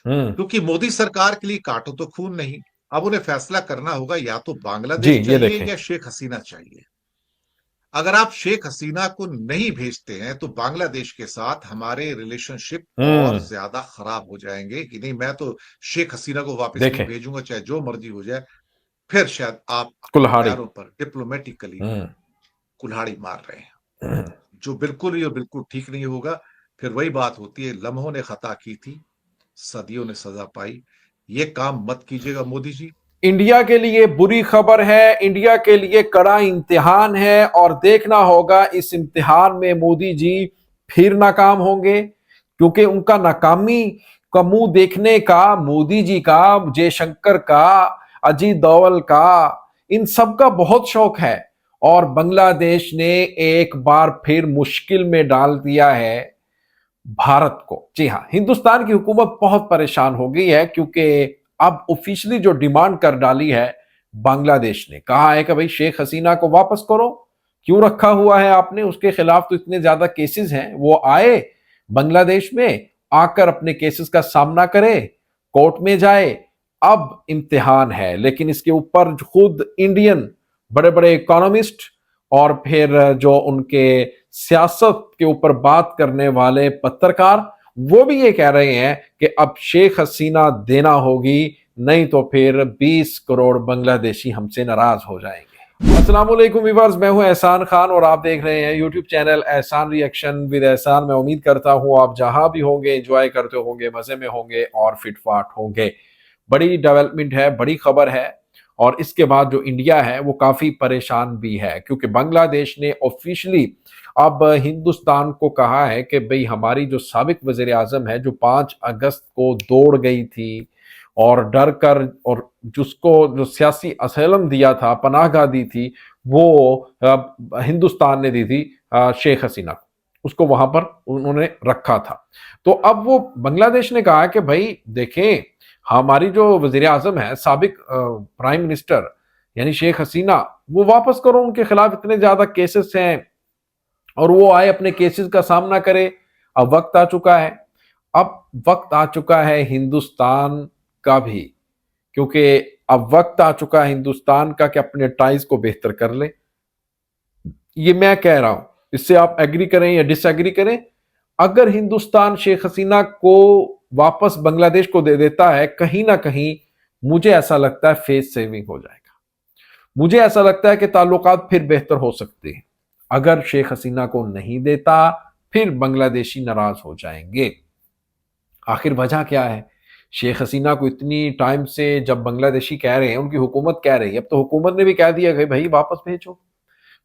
हम्म। क्योंकि मोदी सरकार के लिए काटो तो खून नहीं। अब उन्हें फैसला करना होगा, या तो जी, बांग्लादेश ये चाहिए देखें। या शेख हसीना चाहिए। अगर आप शेख हसीना को नहीं भेजते हैं तो बांग्लादेश के साथ हमारे रिलेशनशिप और हम्म। ज्यादा खराब हो जाएंगे कि नहीं, मैं तो शेख हसीना को वापस नहीं देखें। भेजूंगा चाहे जो मर्जी हो जाए। फिर शायद आप अपने कुल्हाड़ी। पैरों पर डिप्लोमेटिकली हम्म। कुल्हाड़ी मार रहे हैं, हम्म। जो बिल्कुल ही और बिल्कुल ठीक नहीं होगा। फिर वही बात होती है, लम्हों ने खता की थी, सदियों ने सजा पाई। ये काम मत कीजिएगा मोदी जी। इंडिया के लिए बुरी खबर है, इंडिया के लिए कड़ा इम्तिहान है, और देखना होगा इस इम्तिहान में मोदी जी फिर नाकाम होंगे, क्योंकि उनका नाकामी का मुंह देखने का मोदी जी का, जयशंकर का, अजीत दोवल का, इन सब का बहुत शौक है। और बांग्लादेश ने एक बार फिर मुश्किल में डाल दिया है भारत को। जी हां, हिंदुस्तान की हुकूमत बहुत परेशान हो गई है, क्योंकि अब ऑफिशियली जो डिमांड कर डाली है, बांग्लादेश ने कहा है कि भाई शेख हसीना को वापस करो। क्यों रखा हुआ है आपने? उसके खिलाफ तो इतने ज्यादा केसेस हैं, वो आए बांग्लादेश में, आकर अपने केसेस का सामना करे, कोर्ट में जाए। अब इम्तिहान है, लेकिन इसके ऊपर खुद इंडियन बड़े बड़े इकोनॉमिस्ट और फिर जो उनके सियासत के ऊपर बात करने वाले पत्रकार, वो भी ये कह रहे हैं कि अब शेख हसीना देना होगी, नहीं तो फिर 20 करोड़ बांग्लादेशी हमसे नाराज हो जाएंगे। अस्सलाम वालेकुम व्यूअर्स, मैं हूं एहसान खान और आप देख रहे हैं यूट्यूब चैनल एहसान रिएक्शन विद एहसान। मैं उम्मीद करता हूं आप जहां भी होंगे एंजॉय करते होंगे, मजे में होंगे और फिटफाट होंगे। बड़ी डेवलपमेंट है, बड़ी खबर है। और इसके बाद जो इंडिया है वो काफी परेशान भी है, क्योंकि बांग्लादेश ने ऑफिशियली अब हिंदुस्तान को कहा है कि भाई हमारी जो साबिक वजीर आजम है, जो 5 अगस्त को दौड़ गई थी और डर कर, और जिसको जो सियासी असलम दिया था, पनाहगाह दी थी, वो हिंदुस्तान ने दी थी शेख हसीना को, उसको वहां पर उन्होंने रखा था। तो अब वो बांग्लादेश ने कहा कि भाई देखें, हमारी जो वजीर आजम है, साबिक प्राइम मिनिस्टर यानी शेख हसीना, वो वापस करो, उनके खिलाफ इतने ज्यादा केसेस हैं और वो आए अपने केसेस का सामना करे। अब वक्त आ चुका है, अब वक्त आ चुका है हिंदुस्तान का भी, क्योंकि अब वक्त आ चुका है हिंदुस्तान का कि अपने टाइज को बेहतर कर ले। ये मैं कह रहा हूं, इससे आप एग्री करें या डिसएग्री करें। अगर हिंदुस्तान शेख हसीना को वापस बांग्लादेश को दे देता है, कहीं ना कहीं मुझे ऐसा लगता है फेस सेविंग हो जाएगा। मुझे ऐसा लगता है कि ताल्लुकात फिर बेहतर हो सकते हैं। अगर शेख हसीना को नहीं देता, फिर बांग्लादेशी नाराज हो जाएंगे। आखिर वजह क्या है? शेख हसीना को इतनी टाइम से जब बांग्लादेशी कह रहे हैं, उनकी हुकूमत कह रही है, अब तो हुकूमत ने भी कह दिया कि भाई वापस भेजो,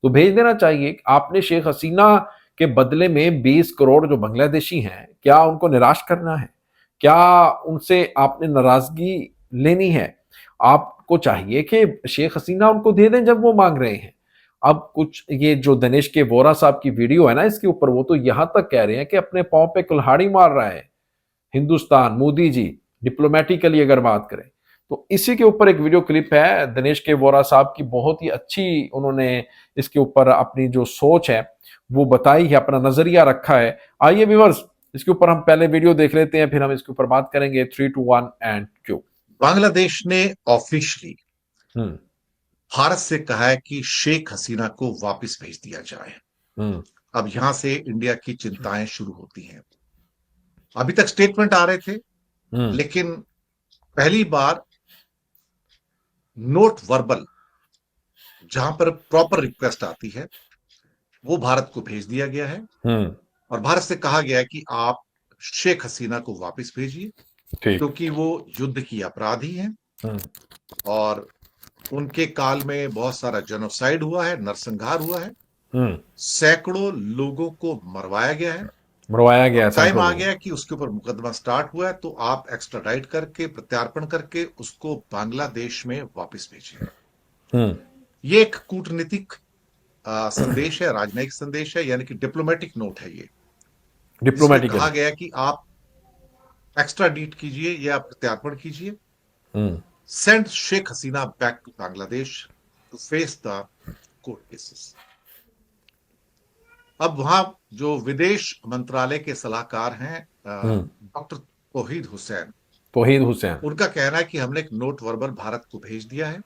तो भेज देना चाहिए। आपने शेख हसीना के बदले में 20 करोड़ जो बांग्लादेशी हैं, क्या उनको निराश करना है? क्या उनसे आपने नाराजगी लेनी है? आपको चाहिए कि शेख हसीना उनको दे दें जब वो मांग रहे हैं। अब कुछ ये जो दिनेश के वोरा साहब की वीडियो है ना, इसके ऊपर वो तो यहां तक कह रहे हैं कि अपने पांव पे कुल्हाड़ी मार रहा है हिंदुस्तान, मोदी जी, डिप्लोमेटिकली अगर बात करें। तो इसी के ऊपर एक वीडियो क्लिप है दिनेश के वोरा साहब की, बहुत ही अच्छी उन्होंने इसके ऊपर अपनी जो सोच है वो बताई है, अपना नजरिया रखा है। आइए व्यूअर्स, इसके ऊपर हम पहले वीडियो देख लेते हैं, फिर हम इसके ऊपर बात करेंगे। 3 2 1 एंड क्यू। बांग्लादेश ने ऑफिशियली हम्म। भारत से कहा है कि शेख हसीना को वापस भेज दिया जाए। हम्म। अब यहां से इंडिया की चिंताएं शुरू होती हैं। अभी तक स्टेटमेंट आ रहे थे, हम्म। लेकिन पहली बार नोट वर्बल, जहां पर प्रॉपर रिक्वेस्ट आती है, वो भारत को भेज दिया गया है। हम्म। और भारत से कहा गया है कि आप शेख हसीना को वापस भेजिए, ठीक। क्योंकि वो युद्ध की अपराधी हैं हम्म। और उनके काल में बहुत सारा जेनोसाइड हुआ है, नरसंहार हुआ है, हम्म। सैकड़ों लोगों को मरवाया गया है। मरवाया गया अब है टाइम सैकड़ों आ लोगों गया है कि उसके ऊपर मुकदमा स्टार्ट हुआ है, तो आप एक्स्ट्राडाइट करके, प्रत्यार्पण करके उसको बांग्लादेश में वापस भेजिए। को। हम्म। ये एक कूटनीतिक संदेश है, राजनयिक संदेश है, यानी कि डिप्लोमेटिक नोट है ये, जिसमें कहा डिप्लोमेटिकली। गया है कि आप एक्स्ट्राडीट कीजिए या प्रत्यार्पण कीजिए। Hmm. Send Sheikh Hasina back to Bangladesh to face the court cases. अब वहां जो विदेश मंत्रालय के सलाहकार हैं हम्म। डॉक्टर तौहीद हुसैन, तौहीद हुसैन। उनका कहना है कि हमने एक नोट वर्बल भारत को भेज दिया है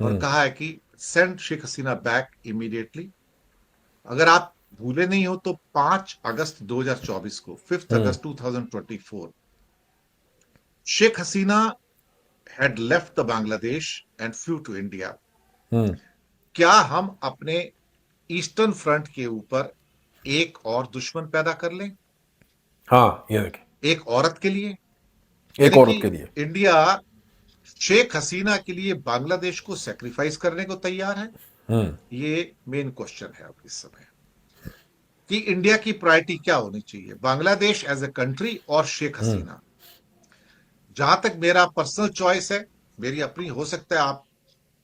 और कहा है कि send Sheikh Hasina back immediately. अगर आप भूले नहीं हो तो 5 अगस्त 2024 को 5 अगस्त 2024 Sheikh Hasina had left the Bangladesh and flew to India। हम्म। क्या हम अपने ईस्टर्न फ्रंट के ऊपर एक और दुश्मन पैदा कर लें, हाँ, ये देखिए, एक औरत के लिए? एक यानी कि औरत के लिए। इंडिया शेख हसीना के लिए बांग्लादेश को सेक्रीफाइस करने को तैयार है। हम्म। ये मेन क्वेश्चन है अब इस समय कि इंडिया की प्रायोरिटी क्या होनी चाहिए, बांग्लादेश एज ए कंट्री और शेख हसीना। जहां तक मेरा पर्सनल चॉइस है, मेरी अपनी, हो सकता है आप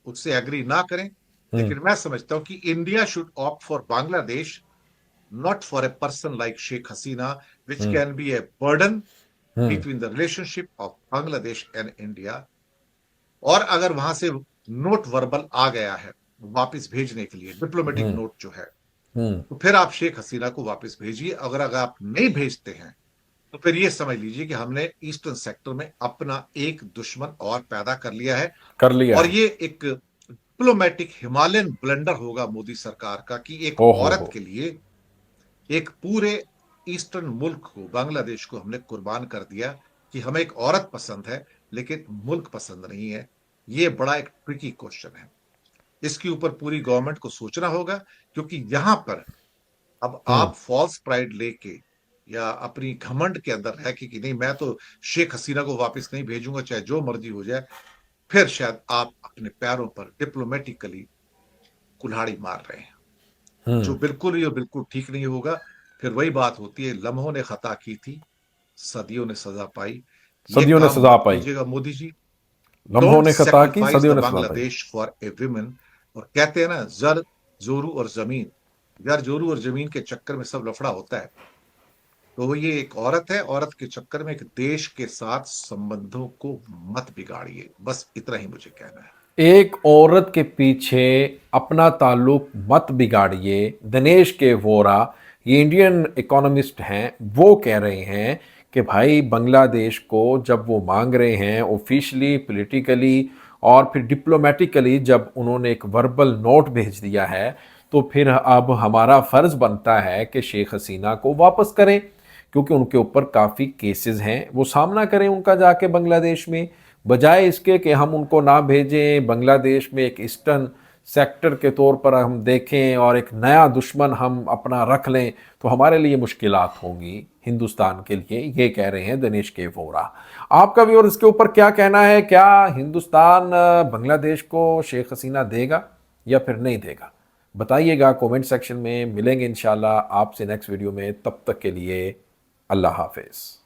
उससे एग्री ना करें, लेकिन मैं समझता हूं कि India should opt for Bangladesh, not for a person like Sheikh Hasina which can be a burden between the relationship of Bangladesh and India. और अगर वहां से नोट वर्बल आ गया है वापस भेजने के लिए, डिप्लोमेटिक नोट जो है, तो फिर आप शेख हसीना को वापस भेजिए। अगर आप नहीं भेजते हैं तो फिर ये समझ लीजिए कि हमने ईस्टर्न सेक्टर में अपना एक दुश्मन और पैदा कर लिया है। कर लिया और है। ये एक डिप्लोमेटिक हिमालयन ब्लंडर होगा मोदी सरकार का कि एक हो औरत हो। के लिए एक पूरे ईस्टर्न मुल्क को, बांग्लादेश को हमने कुर्बान कर दिया कि हमें एक औरत पसंद है लेकिन मुल्क पसंद नहीं है। ये बड़ा एक ट्रिकी क्वेश्चन है, इसके ऊपर पूरी गवर्नमेंट को सोचना होगा, क्योंकि यहां पर अब आप फॉल्स प्राइड लेके या अपनी घमंड के अंदर है कि नहीं मैं तो शेख हसीना को वापस नहीं भेजूंगा चाहे जो मर्जी हो जाए, फिर शायद आप अपने पैरों पर डिप्लोमेटिकली कुल्हाड़ी मार रहे हैं, जो बिल्कुल ही और बिल्कुल ठीक नहीं होगा। फिर वही बात होती है, लम्हों ने खता की थी, सदियों ने सजा पाई। ये सदियों ने काम सजा मत पाई। कीजिएगा मोदी जी। लम्हों डोंट ने खता की, सेक्रीफाइस द सदियों ने सजा पाई। Bangladesh for a women. और कहते हैं ना, जर जोरू और जमीन, यार जोरू और जमीन के चक्कर में सब लफड़ा होता है। तो ये एक औरत है, औरत के चक्कर में एक देश के साथ संबंधों को मत बिगाड़िए, बस इतना ही मुझे कहना है। एक औरत के पीछे अपना ताल्लुक मत बिगाड़िए। दिनेश के वोरा, ये इंडियन इकोनॉमिस्ट हैं, वो कह रहे हैं कि भाई बांग्लादेश को जब वो मांग रहे हैं ऑफिशियली, पॉलिटिकली और फिर डिप्लोमेटिकली, जब उन्होंने एक वर्बल नोट भेज दिया है, तो फिर अब हमारा फ़र्ज़ बनता है कि शेख हसीना को वापस करें, क्योंकि उनके ऊपर काफ़ी केसेस हैं, वो सामना करें उनका जाके बांग्लादेश में। बजाय इसके कि हम उनको ना भेजें, बांग्लादेश में एक ईस्टर्न सेक्टर के तौर पर हम देखें और एक नया दुश्मन हम अपना रख लें, तो हमारे लिए मुश्किलात होंगी हिंदुस्तान के लिए, ये कह रहे हैं दिनेश के वोरा। आपका भी और इसके ऊपर क्या कहना है? क्या हिंदुस्तान बांग्लादेश को शेख हसीना देगा या फिर नहीं देगा? बताइएगा कमेंट सेक्शन में। मिलेंगे इंशाल्लाह आपसे नेक्स्ट वीडियो में, तब तक के लिए अल्लाह हाफिज़।